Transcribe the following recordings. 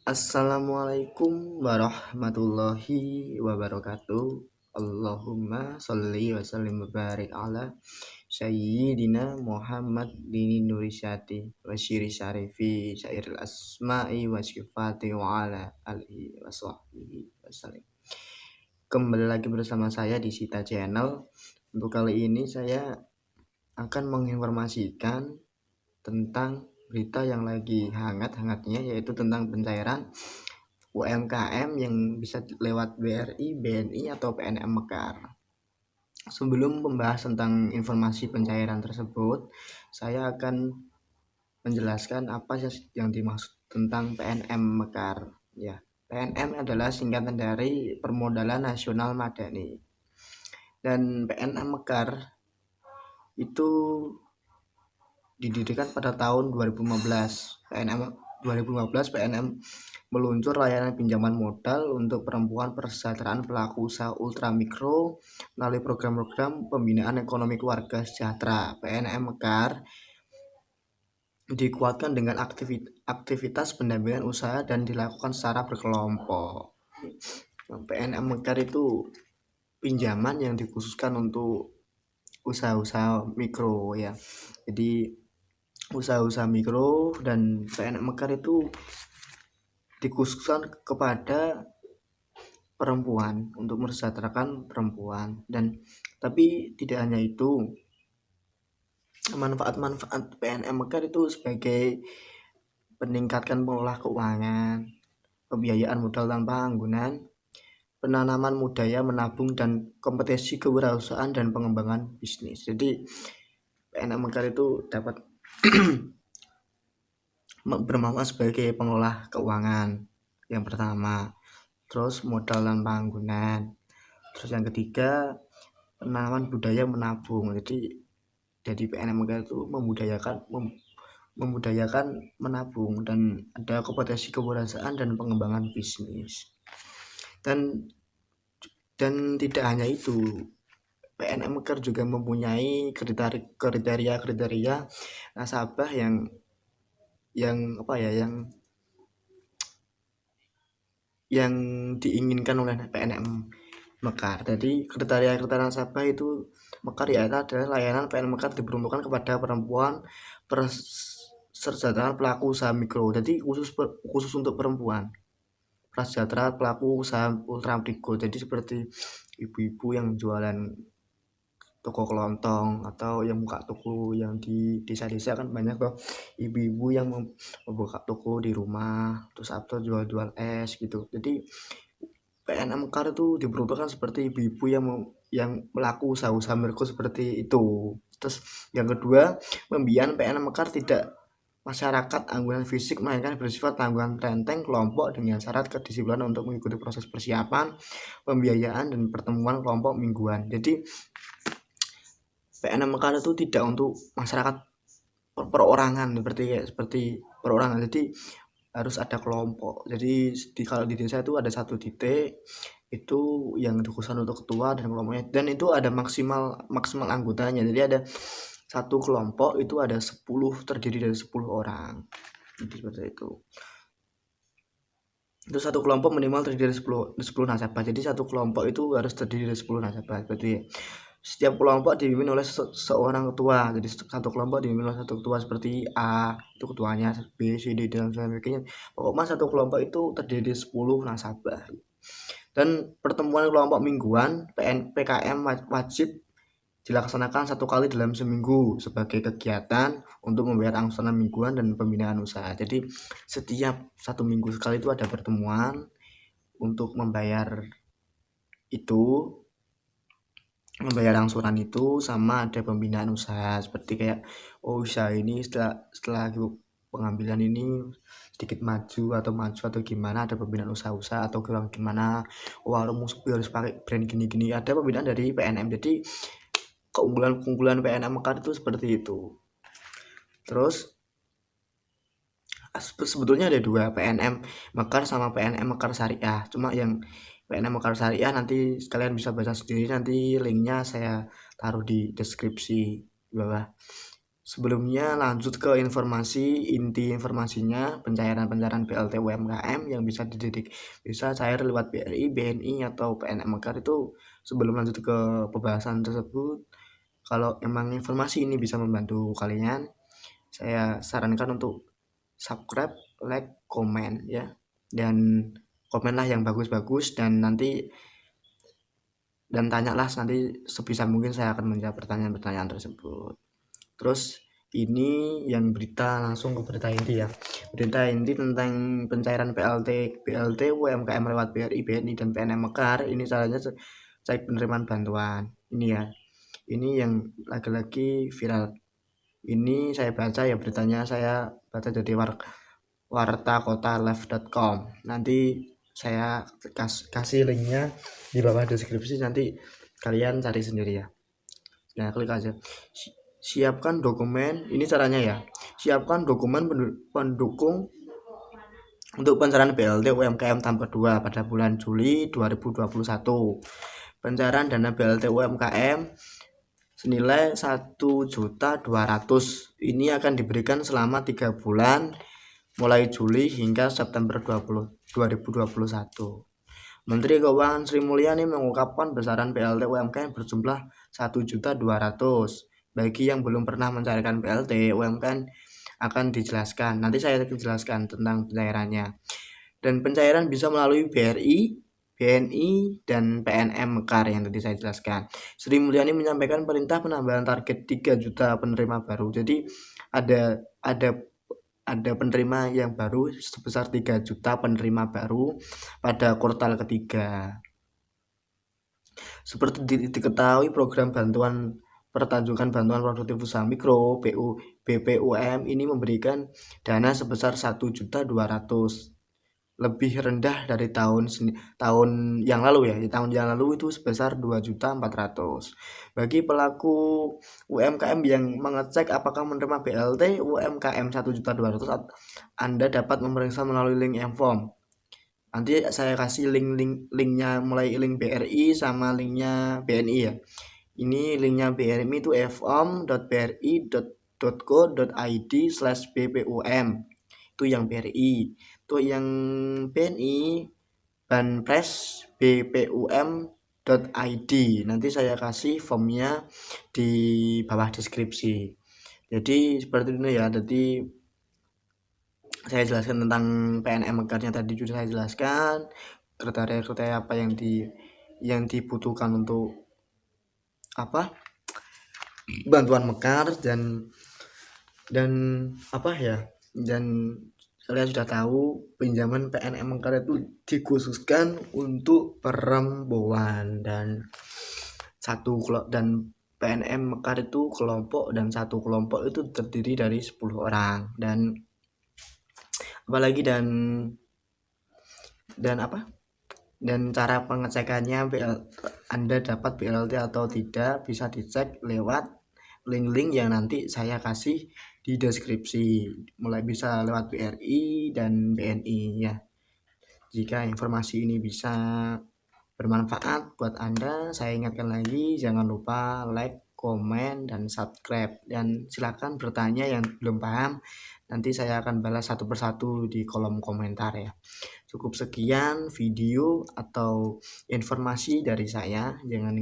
Assalamualaikum warahmatullahi wabarakatuh. Allahumma sholli wa sallim wa barik ala Sayyidina Muhammad dini nurisyati wa syiri syarifi syairil asma'i wa syifati wa ala alihi wa sahbihi wa sallim. Kembali lagi bersama saya di Sita Channel. Untuk kali ini saya akan menginformasikan tentang berita yang lagi hangat-hangatnya, yaitu tentang pencairan UMKM yang bisa lewat BRI, BNI, atau PNM Mekar. Sebelum membahas tentang informasi pencairan tersebut, saya akan menjelaskan apa yang dimaksud tentang PNM Mekar. Ya, PNM adalah singkatan dari Permodalan Nasional Madani. Dan PNM Mekar itu didirikan pada tahun 2015. PNM meluncur layanan pinjaman modal untuk perempuan persejahteraan pelaku usaha ultramikro melalui program-program pembinaan ekonomi keluarga sejahtera. PNM Mekar dikuatkan dengan aktivitas pendampingan usaha dan dilakukan secara berkelompok. PNM Mekar itu pinjaman yang dikhususkan untuk usaha-usaha mikro ya. Jadi usaha-usaha mikro dan PNM Mekar itu dikhususkan kepada perempuan untuk mensejahterakan perempuan. Dan tapi tidak hanya itu, manfaat-manfaat PNM Mekar itu sebagai peningkatkan pengelola keuangan, pembiayaan modal tanpa anggunan, penanaman budaya menabung, dan kompetisi kewirausahaan dan pengembangan bisnis. Jadi PNM Mekar itu dapat bermanfaat sebagai pengelola keuangan yang pertama, terus modal tanpa anggunan, terus yang ketiga penanaman budaya menabung. Jadi PNM Mekar itu memudayakan menabung, dan ada kompetisi kewirausahaan dan pengembangan bisnis. Dan tidak hanya itu, PNM Mekar juga mempunyai kriteria nasabah yang diinginkan oleh PNM Mekar. Jadi kriteria nasabah itu Mekar adalah layanan PNM Mekar diperuntukkan kepada perempuan persejahteraan pelaku usaha mikro. Jadi khusus untuk perempuan persejahteraan pelaku usaha ultramikro. Jadi seperti ibu-ibu yang jualan toko kelontong atau yang buka toko yang di desa-desa, kan banyak tuh ibu-ibu yang membuka toko di rumah terus atau jual-jual es gitu. Jadi PNM Mekar itu diperuntukkan seperti ibu-ibu yang melakukan usaha-usaha mikro seperti itu. Terus yang kedua, pembiayaan PNM Mekar tidak masyarakat anggunan fisik, melainkan bersifat tanggungan renteng kelompok dengan syarat kedisiplinan untuk mengikuti proses persiapan, pembiayaan, dan pertemuan kelompok mingguan. Jadi PNM Mekar itu tidak untuk masyarakat perorangan seperti perorangan. Jadi harus ada kelompok. Jadi kalau di desa itu ada satu titik itu yang dikhususkan untuk ketua dan kelompoknya, dan itu ada maksimal anggotanya. Jadi ada satu kelompok itu ada 10, terdiri dari 10 orang. Jadi seperti itu. Itu satu kelompok minimal terdiri dari 10 nasabah. Jadi satu kelompok itu harus terdiri dari 10 nasabah. Berarti setiap kelompok dipimpin oleh seorang ketua. Jadi satu kelompok dipimpin oleh satu ketua seperti A, itu ketuanya, B, C, D, dan sebagainya. Pokoknya satu kelompok itu terdiri dari 10 nasabah. Dan pertemuan kelompok mingguan PKM wajib dilaksanakan 1 kali dalam seminggu sebagai kegiatan untuk membayar angsuran mingguan dan pembinaan usaha. Jadi setiap 1 minggu sekali itu ada pertemuan untuk membayar angsuran itu, sama ada pembinaan usaha. Seperti kayak usaha ini setelah pengambilan ini sedikit maju atau gimana, ada pembinaan usaha atau kurang gimana, warung harus pakai brand gini-gini, ada pembinaan dari PNM. Jadi keunggulan PNM Mekar itu seperti itu. Terus sebetulnya ada dua, PNM Mekar sama PNM Mekar Syariah. Cuma yang PNM Mekar Syariah nanti kalian bisa baca sendiri, nanti linknya saya taruh di deskripsi bawah. Sebelumnya lanjut ke informasi, inti informasinya pencairan BLT UMKM yang bisa bisa cair lewat BRI, BNI atau PNM Mekar. Itu sebelum lanjut ke pembahasan tersebut, kalau emang informasi ini bisa membantu kalian, saya sarankan untuk subscribe, like, komen ya. Dan komenlah yang bagus-bagus dan tanyalah nanti sebisa mungkin saya akan menjawab pertanyaan-pertanyaan tersebut. Terus ini yang berita, langsung ke berita inti ya. Berita inti tentang pencairan BLT UMKM lewat BRI, BNI dan PNM Mekar. Ini caranya cek penerimaan bantuan. Ini ya. Ini yang lagi-lagi viral. Ini saya baca ya, beritanya saya baca dari wartakotalive.com. Nanti saya kasih linknya di bawah deskripsi, nanti kalian cari sendiri ya. Nah, klik aja. Siapkan dokumen, ini caranya ya. Siapkan dokumen pendukung untuk pencairan BLT UMKM tahap kedua pada bulan Juli 2021. Pencairan dana BLT UMKM senilai 1.200.000. Ini akan diberikan selama 3 bulan mulai Juli hingga September 2021. Menteri Keuangan Sri Mulyani mengungkapkan besaran BLT UMKM berjumlah 1.200.000. Bagi yang belum pernah mencairkan BLT UMKM akan dijelaskan. Nanti saya akan jelaskan tentang pencairannya. Dan pencairan bisa melalui BRI, BNI, dan PNM Mekar yang tadi saya jelaskan. Sri Mulyani menyampaikan perintah penambahan target 3 juta penerima baru. Jadi ada penerima yang baru sebesar 3 juta penerima baru pada kuartal ketiga. Seperti diketahui, program bantuan pertunjukan bantuan produktif usaha mikro BPUM ini memberikan dana sebesar 1.200.000, lebih rendah dari tahun yang lalu ya. Di tahun yang lalu itu sebesar 2.400.000. Bagi pelaku UMKM yang mengecek apakah menerima BLT UMKM 1.200.000, Anda dapat memeriksa melalui link Mform. Nanti saya kasih linknya, mulai link BRI sama linknya BNI ya. Ini linknya BRI itu fom.bri.co.id/bpum. Itu yang BRI. Itu yang BNI banpres bpum.id. Nanti saya kasih formnya di bawah deskripsi. Jadi seperti itu ya. Jadi saya jelaskan tentang PNM Mekarnya tadi sudah saya jelaskan, kriteria apa yang dibutuhkan untuk bantuan Mekar dan kalian sudah tahu pinjaman PNM Mekar itu dikhususkan untuk perempuan dan PNM Mekar itu kelompok, dan satu kelompok itu terdiri dari 10 orang dan cara pengecekannya Anda dapat BLT atau tidak bisa dicek lewat link-link yang nanti saya kasih di deskripsi, mulai bisa lewat BRI dan BNI ya. Jika informasi ini bisa bermanfaat buat Anda, saya ingatkan lagi, jangan lupa like, komen, dan subscribe, dan silakan bertanya yang belum paham, nanti saya akan balas satu persatu di kolom komentar ya. Cukup sekian video atau informasi dari saya. Jangan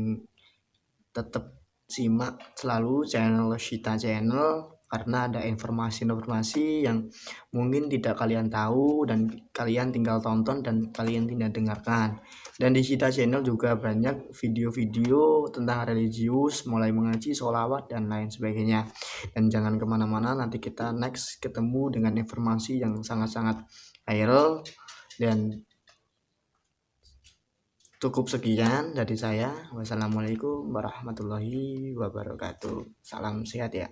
tetap simak selalu channel Shita Channel, karena ada informasi-informasi yang mungkin tidak kalian tahu dan kalian tinggal tonton dan kalian tidak dengarkan. Dan di Shita Channel juga banyak video-video tentang religius, mulai mengaji, sholawat, dan lain sebagainya. Dan jangan kemana-mana, nanti kita next ketemu dengan informasi yang sangat-sangat viral. Dan cukup sekian dari saya. Wassalamualaikum warahmatullahi wabarakatuh. Salam sehat ya.